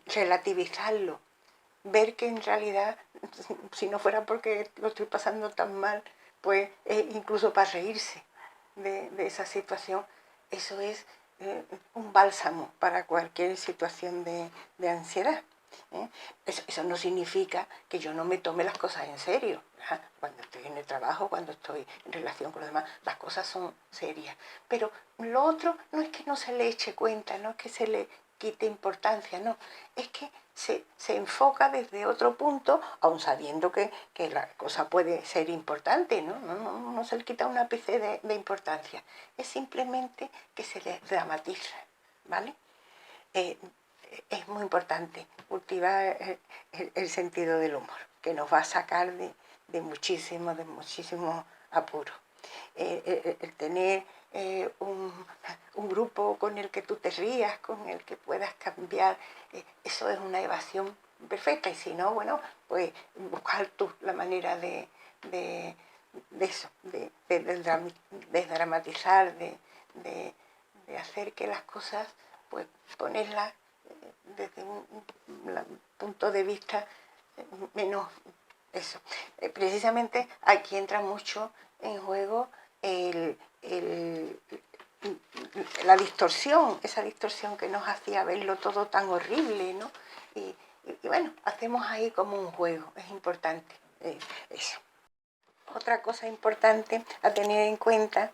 relativizarlo, ver que en realidad, si no fuera porque lo estoy pasando tan mal, pues incluso para reírse de esa situación, eso es un bálsamo para cualquier situación de ansiedad. Eso no significa que yo no me tome las cosas en serio. Cuando estoy en el trabajo, cuando estoy en relación con los demás, las cosas son serias. Pero lo otro no es que no se le eche cuenta, no es que se le quite importancia, no. Es que se enfoca desde otro punto, aun sabiendo que la cosa puede ser importante, no se le quita un ápice de importancia. Es simplemente que se le dramatiza, ¿vale? Es muy importante cultivar el sentido del humor, que nos va a sacar de muchísimo apuro. El tener un grupo con el que tú te rías, con el que puedas cambiar, eso es una evasión perfecta. Y si no, bueno, pues buscar tú la manera de eso, de desdramatizar, de hacer que las cosas, pues ponerlas desde un punto de vista menos eso. Precisamente aquí entra mucho en juego la distorsión, esa distorsión que nos hacía verlo todo tan horrible, ¿no? Y bueno, hacemos ahí como un juego, es importante eso. Otra cosa importante a tener en cuenta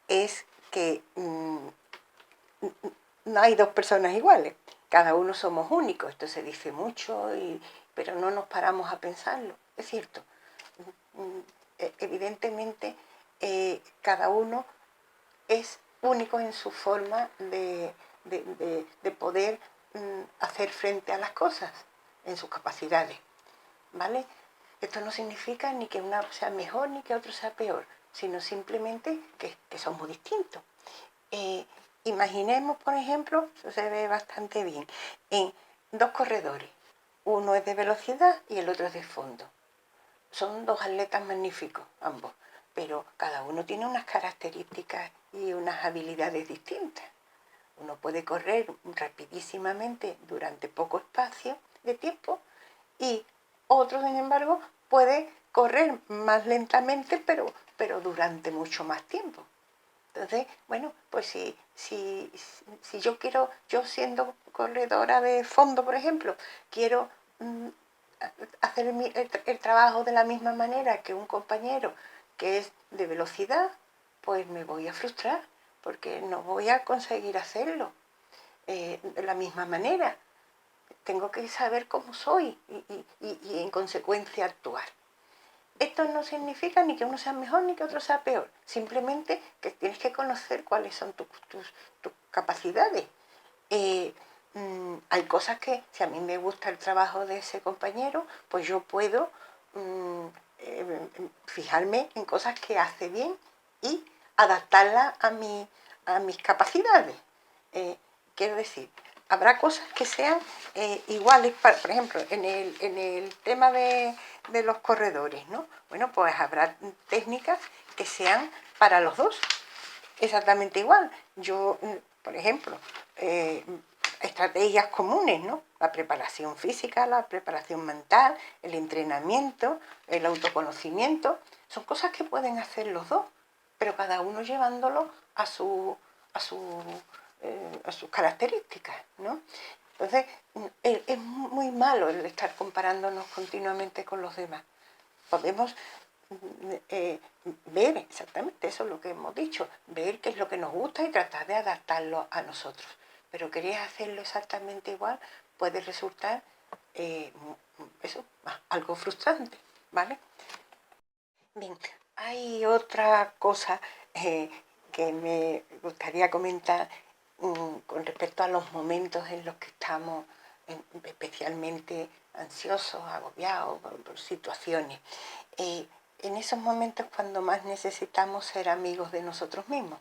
es que no hay dos personas iguales, cada uno somos únicos, esto se dice mucho, pero no nos paramos a pensarlo, es cierto. Evidentemente, cada uno es único en su forma de poder hacer frente a las cosas, en sus capacidades, ¿vale? Esto no significa ni que uno sea mejor ni que otro sea peor, sino simplemente que somos distintos. Imaginemos, por ejemplo, eso se ve bastante bien, en dos corredores. Uno es de velocidad y el otro es de fondo. Son dos atletas magníficos, ambos, pero cada uno tiene unas características y unas habilidades distintas. Uno puede correr rapidísimamente durante poco espacio de tiempo y otro, sin embargo, puede correr más lentamente, pero durante mucho más tiempo. Entonces, bueno, pues si yo siendo corredora de fondo, por ejemplo, quiero hacer el trabajo de la misma manera que un compañero que es de velocidad, pues me voy a frustrar porque no voy a conseguir hacerlo de la misma manera. Tengo que saber cómo soy y en consecuencia actuar. Esto no significa ni que uno sea mejor ni que otro sea peor, simplemente que tienes que conocer cuáles son tus capacidades. Hay cosas que, si a mí me gusta el trabajo de ese compañero, pues yo puedo fijarme en cosas que hace bien y adaptarlas a mis capacidades. Quiero decir, habrá cosas que sean iguales, por ejemplo, en el tema de los corredores, ¿no? Bueno, pues habrá técnicas que sean para los dos exactamente igual. Yo, por ejemplo, estrategias comunes, ¿no? La preparación física, la preparación mental, el entrenamiento, el autoconocimiento, son cosas que pueden hacer los dos, pero cada uno llevándolo a sus características, ¿no? Entonces, es muy malo el estar comparándonos continuamente con los demás. Podemos ver exactamente eso es lo que hemos dicho, ver qué es lo que nos gusta y tratar de adaptarlo a nosotros. Pero querer hacerlo exactamente igual puede resultar algo frustrante, ¿vale? Bien, hay otra cosa que me gustaría comentar con respecto a los momentos en los que estamos especialmente ansiosos, agobiados por situaciones. En esos momentos cuando más necesitamos ser amigos de nosotros mismos.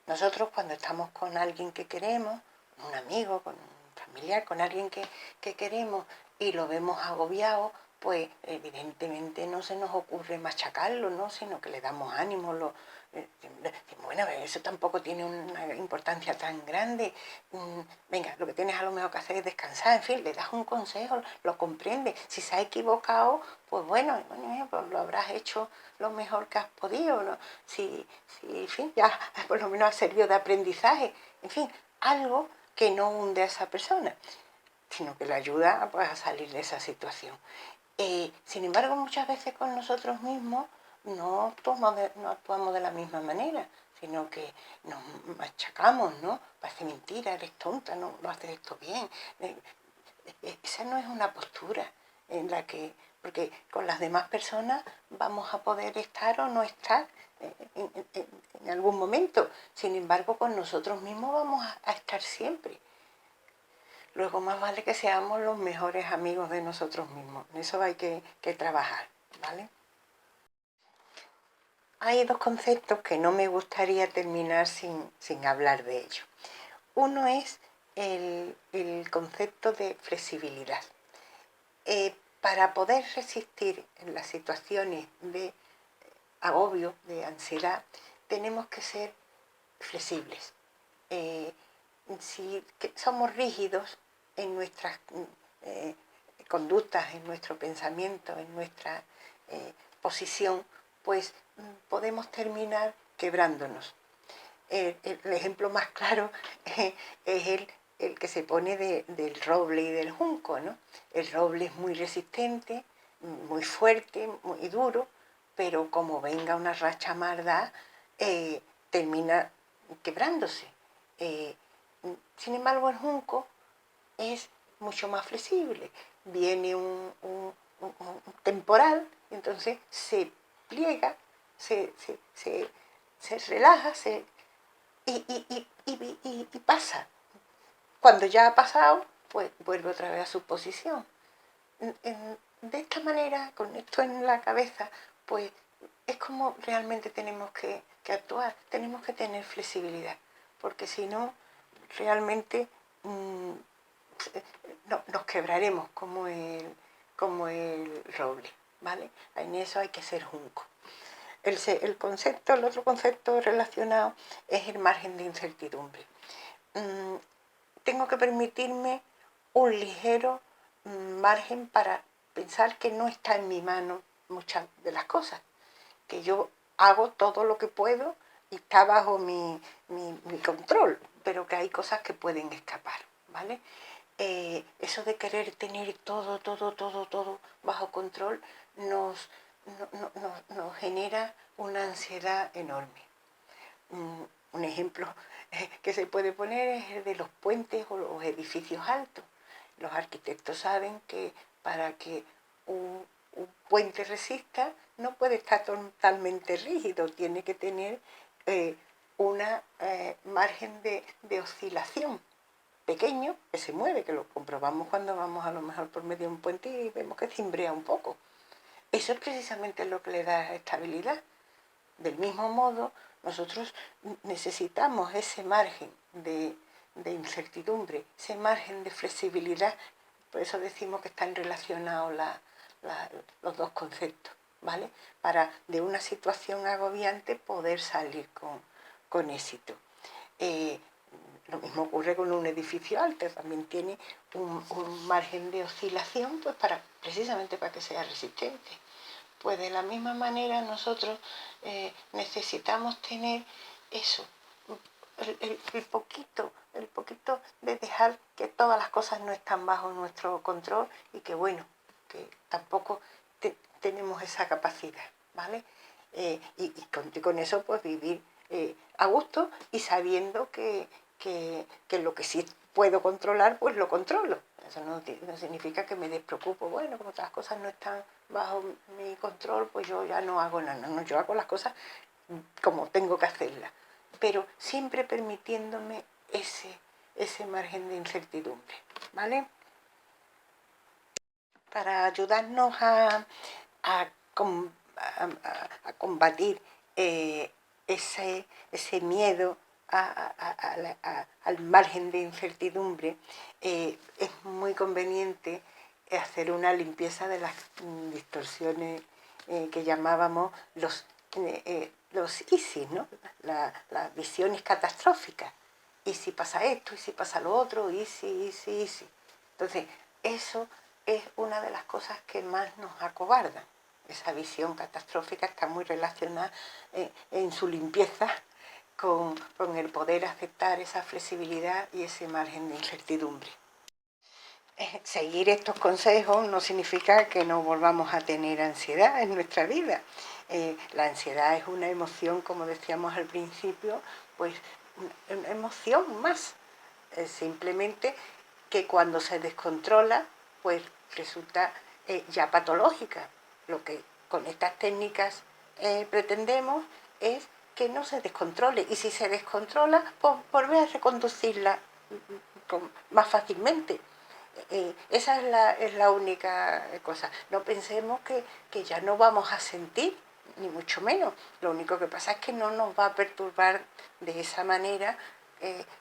Nosotros cuando estamos con alguien que queremos, un amigo, con un familiar, con alguien que queremos y lo vemos agobiado, pues evidentemente no se nos ocurre machacarlo, ¿no? Sino que le damos ánimo, bueno, eso tampoco tiene una importancia tan grande. Venga, lo que tienes a lo mejor que hacer es descansar, en fin, le das un consejo, lo comprende. Si se ha equivocado, pues bueno, pues lo habrás hecho lo mejor que has podido, ¿no? Si, en fin, ya por lo menos ha servido de aprendizaje, en fin, algo que no hunde a esa persona, sino que le ayuda pues, a salir de esa situación. Sin embargo, muchas veces con nosotros mismos no actuamos de la misma manera, sino que nos machacamos, ¿no? Parece mentira, eres tonta, no lo haces esto bien. Esa no es una postura en la que, porque con las demás personas vamos a poder estar o no estar en algún momento. Sin embargo, con nosotros mismos vamos a estar siempre. Luego más vale que seamos los mejores amigos de nosotros mismos. En eso hay que trabajar, ¿vale? Hay dos conceptos que no me gustaría terminar sin hablar de ellos. Uno es el concepto de flexibilidad. Para poder resistir en las situaciones de agobio, de ansiedad, tenemos que ser flexibles. Si somos rígidos en nuestras conductas, en nuestro pensamiento, en nuestra posición, pues podemos terminar quebrándonos. El ejemplo más claro es el que se pone del roble y del junco, ¿no? El roble es muy resistente, muy fuerte, muy duro, pero como venga una racha marda, termina quebrándose. Sin embargo, el junco es mucho más flexible. Viene un temporal, entonces se pliega, se relaja y pasa. Cuando ya ha pasado, pues vuelve otra vez a su posición. De esta manera, con esto en la cabeza, pues es como realmente tenemos que actuar, tenemos que tener flexibilidad, porque si no, realmente nos quebraremos como el roble, ¿vale? En eso hay que ser junco. El otro concepto relacionado es el margen de incertidumbre. Tengo que permitirme un ligero margen para pensar que no está en mi mano muchas de las cosas, que yo hago todo lo que puedo y está bajo mi control, pero que hay cosas que pueden escapar, ¿vale? Eso de querer tener todo bajo control nos genera una ansiedad enorme. Un ejemplo que se puede poner es el de los puentes o los edificios altos. Los arquitectos saben que para que un puente resista no puede estar totalmente rígido, tiene que tener una margen de oscilación pequeño que se mueve, que lo comprobamos cuando vamos a lo mejor por medio de un puente y vemos que cimbrea un poco. Eso es precisamente lo que le da estabilidad. Del mismo modo, nosotros necesitamos ese margen de incertidumbre, ese margen de flexibilidad. Por eso decimos que están relacionados los dos conceptos, ¿vale? Para de una situación agobiante poder salir con éxito. Lo mismo ocurre con un edificio alto, también tiene un margen de oscilación pues precisamente para que sea resistente. Pues de la misma manera nosotros necesitamos tener eso, el poquito de dejar que todas las cosas no están bajo nuestro control y que bueno, que tampoco tenemos esa capacidad, ¿vale? Y con eso pues vivir a gusto y sabiendo que lo que sí puedo controlar, pues lo controlo. Eso no significa que me despreocupo. Bueno, como otras cosas no están bajo mi control, pues yo ya no hago nada. No, yo hago las cosas como tengo que hacerlas. Pero siempre permitiéndome ese margen de incertidumbre, ¿vale? Para ayudarnos a, a combatir ese miedo al margen de incertidumbre, es muy conveniente hacer una limpieza de las distorsiones que llamábamos los ISIS, ¿no? Las visiones catastróficas. Y si pasa esto, y si pasa lo otro, y si. Entonces, eso es una de las cosas que más nos acobardan. Esa visión catastrófica está muy relacionada en su limpieza con el poder aceptar esa flexibilidad y ese margen de incertidumbre. Seguir estos consejos no significa que no volvamos a tener ansiedad en nuestra vida. La ansiedad es una emoción, como decíamos al principio, pues una emoción más. Simplemente que cuando se descontrola, pues resulta ya patológica. Lo que con estas técnicas pretendemos es que no se descontrole. Y si se descontrola, pues volver a reconducirla más fácilmente. Esa es la única cosa. No pensemos que ya no vamos a sentir, ni mucho menos. Lo único que pasa es que no nos va a perturbar de esa manera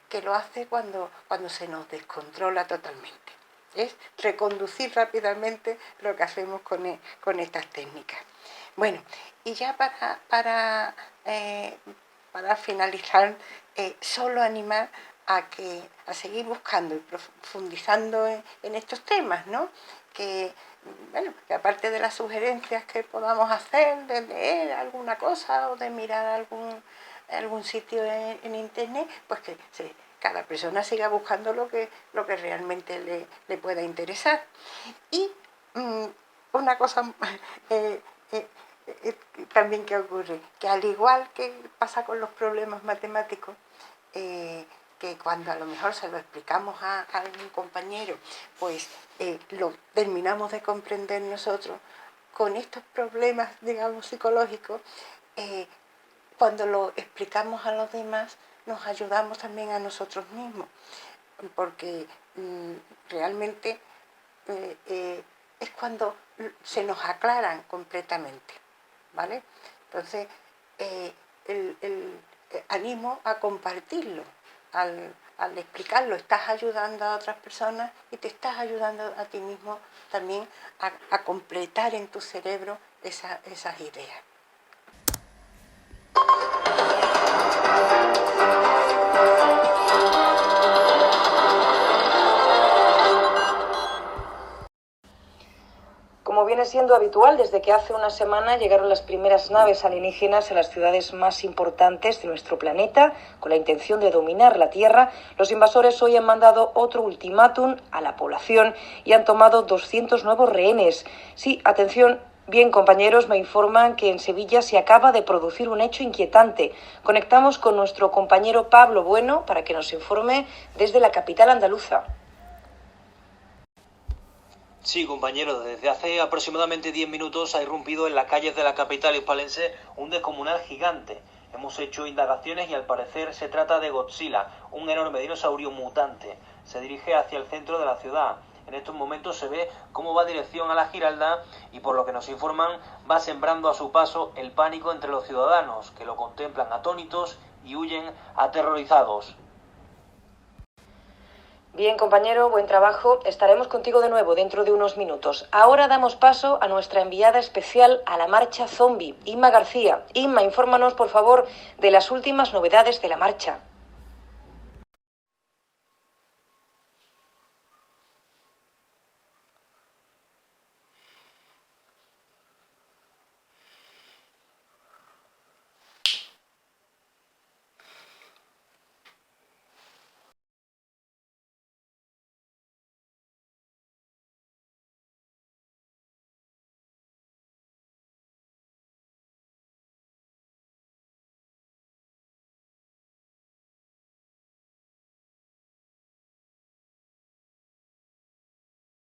que lo hace cuando se nos descontrola totalmente. Es reconducir rápidamente lo que hacemos con estas técnicas. Bueno, y ya para finalizar, solo animar a seguir buscando y profundizando en estos temas, ¿no? Que, bueno, que aparte de las sugerencias que podamos hacer, de leer alguna cosa o de mirar algún sitio en internet, pues que cada persona siga buscando lo que realmente le pueda interesar. Y una cosa eh, eh, también que ocurre, que al igual que pasa con los problemas matemáticos, que cuando a lo mejor se lo explicamos a algún compañero, pues lo terminamos de comprender nosotros, con estos problemas, digamos, psicológicos, cuando lo explicamos a los demás, nos ayudamos también a nosotros mismos, porque realmente es cuando se nos aclaran completamente, ¿vale? Entonces, animo a compartirlo. Al explicarlo, estás ayudando a otras personas y te estás ayudando a ti mismo también a completar en tu cerebro esas ideas. Como viene siendo habitual, desde que hace una semana llegaron las primeras naves alienígenas a las ciudades más importantes de nuestro planeta con la intención de dominar la Tierra, los invasores hoy han mandado otro ultimátum a la población y han tomado 200 nuevos rehenes. Sí, atención. Bien, compañeros, me informan que en Sevilla se acaba de producir un hecho inquietante. Conectamos con nuestro compañero Pablo Bueno para que nos informe desde la capital andaluza. Sí, compañero, desde hace aproximadamente 10 minutos ha irrumpido en las calles de la capital hispalense un descomunal gigante. Hemos hecho indagaciones y al parecer se trata de Godzilla, un enorme dinosaurio mutante. Se dirige hacia el centro de la ciudad. En estos momentos se ve cómo va dirección a la Giralda y por lo que nos informan va sembrando a su paso el pánico entre los ciudadanos, que lo contemplan atónitos y huyen aterrorizados. Bien, compañero, buen trabajo. Estaremos contigo de nuevo dentro de unos minutos. Ahora damos paso a nuestra enviada especial a la marcha zombie, Inma García. Inma, infórmanos, por favor, de las últimas novedades de la marcha.